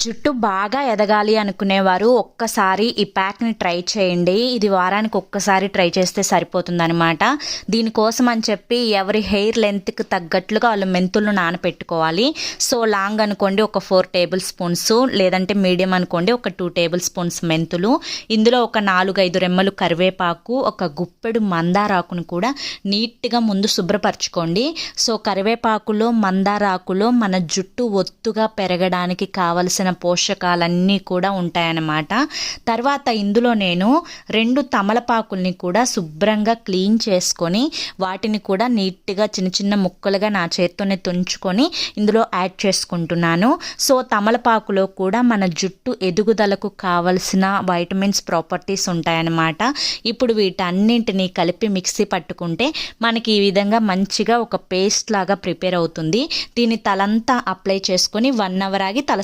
జుట్టు బాగా ఎదగాలి అనుకునేవారు ఒక్కసారి ఈ ప్యాక్ని ట్రై చేయండి. ఇది వారానికి ఒక్కసారి ట్రై చేస్తే సరిపోతుందనమాట. దీనికోసం అని చెప్పి ఎవరి హెయిర్ లెంత్కి తగ్గట్లుగా వాళ్ళు మెంతులను నానపెట్టుకోవాలి. సో లాంగ్ అనుకోండి ఒక 4 టేబుల్ స్పూన్స్, లేదంటే మీడియం అనుకోండి ఒక 2 టేబుల్ స్పూన్స్ మెంతులు, ఇందులో ఒక 4-5 రెమ్మలు కరివేపాకు, ఒక గుప్పెడు మందారాకును కూడా నీట్గా ముందు శుభ్రపరచుకోండి. సో కరివేపాకులో మందారాకులో మన జుట్టు ఒత్తుగా పెరగడానికి కావలసిన పోషకాలన్నీ కూడా ఉంటాయన్నమాట. తర్వాత ఇందులో నేను 2 తమలపాకుల్ని కూడా శుభ్రంగా క్లీన్ చేసుకొని వాటిని కూడా నీట్గా చిన్న చిన్న ముక్కలుగా నా చేత్తోనే తుంచుకొని ఇందులో యాడ్ చేసుకుంటున్నాను. సో తమలపాకులో కూడా మన జుట్టు ఎదుగుదలకు కావలసిన వైటమిన్స్ ప్రాపర్టీస్ ఉంటాయన్నమాట. ఇప్పుడు వీటన్నింటినీ కలిపి మిక్సీ పట్టుకుంటే మనకి ఈ విధంగా మంచిగా ఒక పేస్ట్ లాగా ప్రిపేర్ అవుతుంది. దీన్ని తలంతా అప్లై చేసుకొని 1 అవర్ ఆగి తల